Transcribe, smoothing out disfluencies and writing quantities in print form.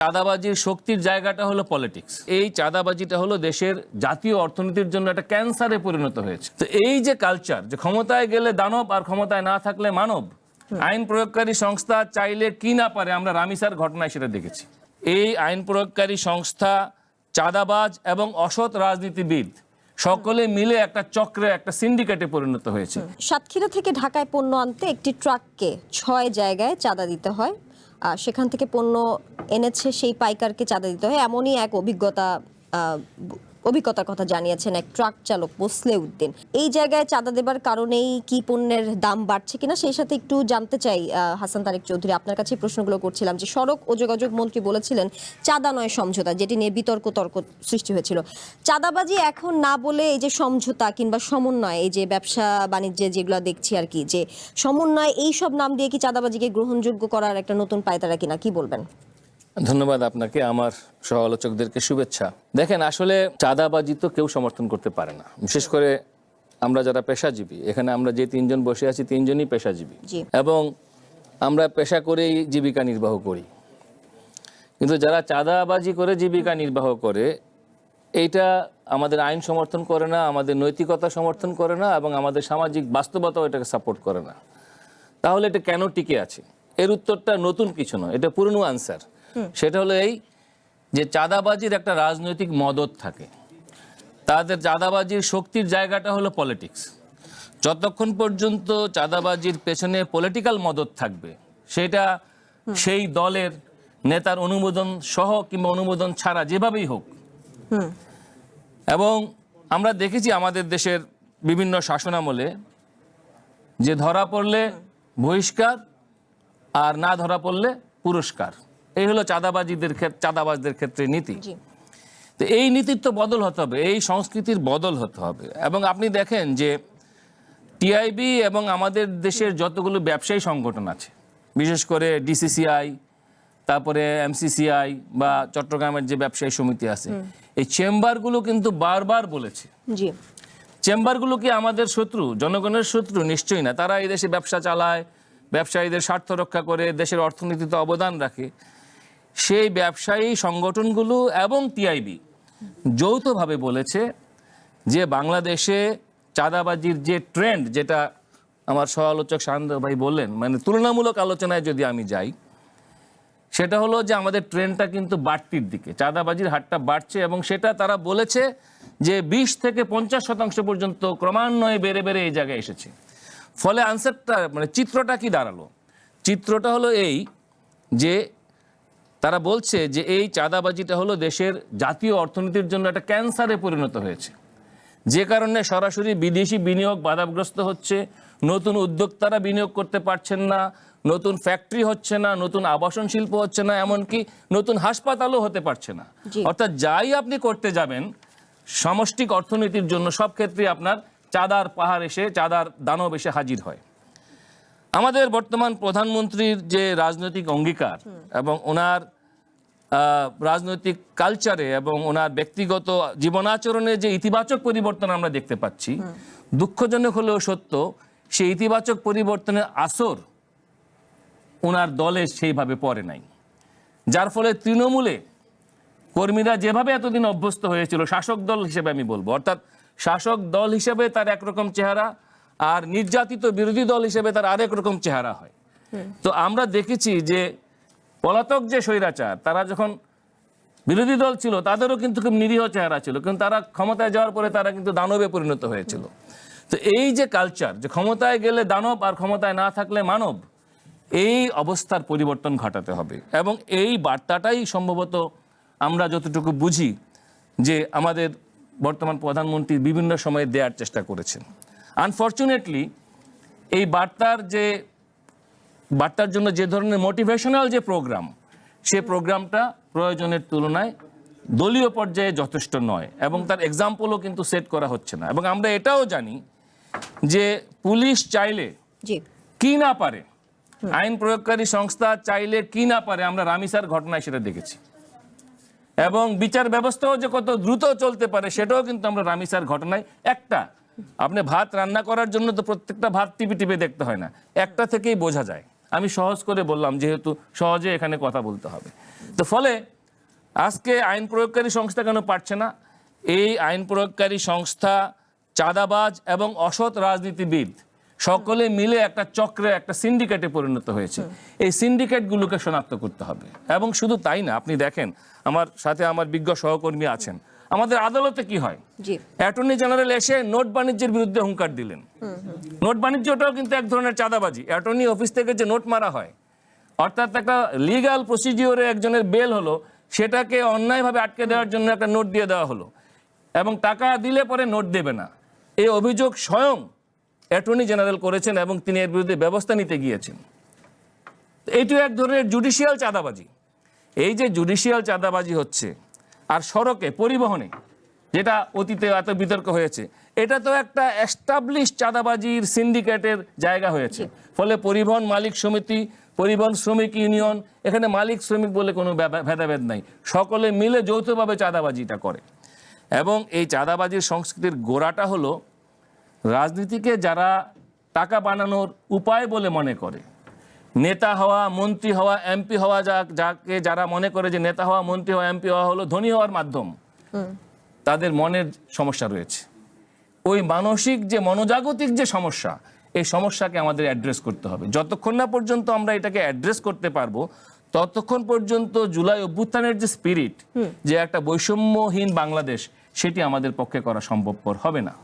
চাঁদাবাজির শক্তির জায়গাটা হলো পলিটিক্স। এই চাঁদাবাজিটা হলো দেশের জাতীয় অর্থনীতির জন্য একটা ক্যান্সারে পরিণত হয়েছে। তো এই যে কালচার, যে ক্ষমতায় গেলে দানব আর ক্ষমতায় না থাকলে মানব, আইন প্রয়োগকারী সংস্থা চাইলে কি না পারে, আমরা রামিসার ঘটনায় সেটা দেখেছি। এই আইন প্রয়োগকারী সংস্থা, চাঁদাবাজ এবং অসৎ রাজনীতিবিদ সকলে মিলে একটা চক্রে, একটা সিন্ডিকেটে পরিণত হয়েছে। সাতক্ষীরা থেকে ঢাকায় পণ্য আনতে একটি ট্রাককে 6 জায়গায় চাঁদা দিতে হয়। সেখান থেকে পণ্য এনেছে সেই পাইকারকে চাঁদা দিতে হয়, এমনই এক অভিজ্ঞতার কথা জানিয়েছেন এক ট্রাক চালক মোসলে উদ্দিন। এই জায়গায় চাঁদা দেবার কারণেই কি পণ্যের দাম বাড়ছে কিনা সেই সাথে একটু জানতে চাই হাসান তারেক চৌধুরী, আপনার কাছে প্রশ্নগুলো করছিলাম। যে সড়ক ও যোগাযোগ মন্ত্রী বলেছিলেন চাঁদা নয় সমঝোতা, যেটি নিয়ে তর্ক সৃষ্টি হয়েছিল। চাঁদাবাজি এখন না বলে এই যে সমঝোতা কিংবা সমন্বয়, এই যে ব্যবসা বাণিজ্যে যেগুলো দেখছি আর কি, যে সমন্বয়, এই সব নাম দিয়ে কি চাঁদাবাজিকে গ্রহণযোগ্য করার একটা নতুন পায়তারা কিনা, কি বলবেন? ধন্যবাদ আপনাকে, আমার সহ আলোচকদেরকে শুভেচ্ছা। দেখেন, আসলে চাঁদাবাজি তো কেউ সমর্থন করতে পারে না, বিশেষ করে আমরা যারা পেশাজীবী। এখানে আমরা যে তিনজন বসে আছি, তিনজনই পেশাজীবী এবং আমরা পেশা করেই জীবিকা নির্বাহ করি। কিন্তু যারা চাঁদাবাজি করে জীবিকা নির্বাহ করে, এইটা আমাদের আইন সমর্থন করে না, আমাদের নৈতিকতা সমর্থন করে না এবং আমাদের সামাজিক বাস্তবতাও এটাকে সাপোর্ট করে না। তাহলে এটা কেন টিকে আছে? এর উত্তরটা নতুন কিছু নয়, এটা পুরনো আনসার। সেটা হলো এই যে চাঁদাবাজির একটা রাজনৈতিক মদত থাকে। তাদের চাঁদাবাজির শক্তির জায়গাটা হলো পলিটিক্স। যতক্ষণ পর্যন্ত চাঁদাবাজির পেছনে পলিটিক্যাল মদত থাকবে, সেটা সেই দলের নেতার অনুমোদন সহ কিংবা অনুমোদন ছাড়া যেভাবেই হোক। এবং আমরা দেখেছি আমাদের দেশের বিভিন্ন শাসনামলে যে ধরা পড়লে বহিষ্কার আর না ধরা পড়লে পুরস্কার, এই হলো চাঁদাবাজদের ক্ষেত্রে নীতি। তো এই নীতির তো বদল হতে হবে, এই সংস্কৃতির বদল হতে হবে। এবং আপনি দেখেন যে টিআইবি এবং আমাদের দেশের যতগুলো ব্যবসায়ী সংগঠন আছে, বিশেষ করে ডিসিসিআই, তারপরে এমসিসিআই বা চট্টগ্রামের যে ব্যবসায়ী সমিতি আছে, এই চেম্বারগুলো কিন্তু বারবার বলেছে, চেম্বারগুলো কি আমাদের শত্রু, জনগণের শত্রু? নিশ্চয়ই না। তারা এই দেশে ব্যবসা চালায়, ব্যবসায়ীদের স্বার্থ রক্ষা করে, দেশের অর্থনীতিতে অবদান রাখে। সেই ব্যবসায়ী সংগঠনগুলো এবং টিআইবি যৌথভাবে বলেছে যে বাংলাদেশে চাঁদাবাজির যে ট্রেন্ড, যেটা আমার সহ আলোচক শান্ত ভাই বললেন, মানে তুলনামূলক আলোচনায় যদি আমি যাই, সেটা হলো যে আমাদের ট্রেন্ডটা কিন্তু বাড়তির দিকে, চাঁদাবাজির হারটা বাড়ছে। এবং সেটা তারা বলেছে যে 20 থেকে 50% পর্যন্ত ক্রমান্বয়ে বেড়ে বেড়ে এই জায়গায় এসেছে। ফলে আনসারটা, মানে চিত্রটা কি দাঁড়ালো? চিত্রটা হলো এই যে তারা বলছে যে এই চাঁদাবাজিটা হলো দেশের জাতীয় অর্থনীতির জন্য একটা ক্যান্সারে পরিণত হয়েছে, যে কারণে সরাসরি বিদেশি বিনিয়োগ বাধাগ্রস্ত হচ্ছে, নতুন উদ্যোক্তারা বিনিয়োগ করতে পারছেন না, নতুন ফ্যাক্টরি হচ্ছে না, নতুন আবাসন শিল্প হচ্ছে না, এমনকি নতুন হাসপাতালও হতে পারছে না। অর্থাৎ যাই আপনি করতে যাবেন সামষ্টিক অর্থনীতির জন্য, সব ক্ষেত্রে আপনার চাঁদার পাহাড় এসে, চাঁদার দানব এসে হাজির হয়। আমাদের বর্তমান প্রধানমন্ত্রীর যে রাজনৈতিক অঙ্গীকার এবং ওনার রাজনৈতিক কালচারে এবং ওনার ব্যক্তিগত জীবনাচরণে যে ইতিবাচক পরিবর্তন আমরা দেখতে পাচ্ছি, দুঃখজনক হলেও সত্য, সেই ইতিবাচক পরিবর্তনের আসর ওনার দলে সেইভাবে পড়ে নাই। যার ফলে তৃণমূলে কর্মীরা যেভাবে এতদিন অভ্যস্ত হয়েছিল, শাসক দল হিসেবে আমি বলবো, অর্থাৎ শাসক দল হিসেবে তার একরকম চেহারা, আর নির্যাতিত বিরোধী দল হিসেবে তার আরেক রকম চেহারা হয়। তো আমরা দেখেছি যে পলাতক যে স্বৈরাচার, তারা যখন বিরোধী দল ছিল তাদেরও কিন্তু খুব নিরীহ চেহারা ছিল, কিন্তু তারা ক্ষমতায় যাওয়ার পরে তারা কিন্তু দানবে পরিণত হয়েছিল। তো এই যে কালচার, যে ক্ষমতায় গেলে দানব আর ক্ষমতায় না থাকলে মানব, এই অবস্থার পরিবর্তন ঘটাতে হবে। এবং এই বার্তাটাই সম্ভবত আমরা যতটুকু বুঝি যে আমাদের বর্তমান প্রধানমন্ত্রী বিভিন্ন সময়ে দেওয়ার চেষ্টা করেছেন। আনফর্চুনেটলি এই বার্তার জন্য যে ধরনের মোটিভেশনাল যে প্রোগ্রাম, সে প্রোগ্রামটা প্রয়োজনের তুলনায় দলীয় পর্যায়ে যথেষ্ট নয় এবং তার এক্সাম্পলও কিন্তু সেট করা হচ্ছে না। এবং আমরা এটাও জানি যে পুলিশ চাইলে কি না পারে, আইন প্রয়োগকারী সংস্থা চাইলে কি না পারে, আমরা রামিসার ঘটনায় সেটা দেখেছি। এবং বিচার ব্যবস্থাও যে কত দ্রুত চলতে পারে সেটাও কিন্তু আমরা রামিসার ঘটনায়, একটা আপনি ভাত রান্না করার জন্য তো প্রত্যেকটা ভাত টিপে টিপে দেখতে হয় না, একটা থেকেই বোঝা যায়। আমি সহজ করে বললাম, যেহেতু সহজে এখানে কথা বলতে হবে। তো ফলে আজকে আইন প্রয়োগকারী সংস্থা কেন পারছে না? এই আইন প্রয়োগকারী সংস্থা চাঁদাবাজ এবং অসৎ রাজনীতিবিদ সকলে মিলে একটা চক্রে, একটা সিন্ডিকেটে পরিণত হয়েছে। এই সিন্ডিকেটগুলোকে শনাক্ত করতে হবে। এবং শুধু তাই না, আপনি দেখেন, আমার সাথে আমার বিজ্ঞ সহকর্মী আছেন, আমাদের আদালতে কি হয়, জি অ্যাটর্নি জেনারেল এসে নোট বাণিজ্যের বিরুদ্ধে হুঙ্কার দিলেন। নোট বাণিজ্যটাও কিন্তু এক ধরনের চাঁদাবাজি। অ্যাটর্নি অফিস থেকে যে নোট মারা হয়, অর্থাৎ একটা লিগ্যাল প্রসিডিওরে একজনের বেল হলো, সেটাকে অন্যায়ভাবে আটকে দেওয়ার জন্য একটা নোট দিয়ে দেওয়া হলো, এবং টাকা দিলে পরে নোট দেবে না। এই অভিযোগ স্বয়ং অ্যাটর্নি জেনারেল করেছেন এবং তিনি এর বিরুদ্ধে ব্যবস্থা নিতে গিয়েছেন। এইটিও এক ধরনের জুডিশিয়াল চাঁদাবাজি। এই যে জুডিশিয়াল চাঁদাবাজি হচ্ছে, আর সড়কে, পরিবহনে, যেটা অতীতে এত বিতর্ক হয়েছে, এটা তো একটা এস্টাবলিশ চাঁদাবাজির সিন্ডিকেটের জায়গা হয়েছে। ফলে পরিবহন মালিক সমিতি, পরিবহন শ্রমিক ইউনিয়ন, এখানে মালিক শ্রমিক বলে কোনো ভেদাভেদ নাই, সকলে মিলে যৌথভাবে চাঁদাবাজিটা করে। এবং এই চাঁদাবাজির সংস্কৃতির গোড়াটা হলো রাজনীতিকে যারা টাকা বানানোর উপায় বলে মনে করে, নেতা হওয়া, মন্ত্রী হওয়া, এমপি হওয়া, যাকে যারা মনে করে যে নেতা হওয়া, মন্ত্রী হওয়া, এমপি হওয়া হলো ধনী হওয়ার মাধ্যম, তাদের মনের সমস্যা রয়েছে। ওই মানসিক যে মনোজাগতিক যে সমস্যা, এই সমস্যাকে আমাদের অ্যাড্রেস করতে হবে। যতক্ষণ না পর্যন্ত আমরা এটাকে অ্যাড্রেস করতে পারবো, ততক্ষণ পর্যন্ত জুলাই অভ্যুত্থানের যে স্পিরিট, যে একটা বৈষম্যহীন বাংলাদেশ, সেটি আমাদের পক্ষে করা সম্ভবপর হবে না।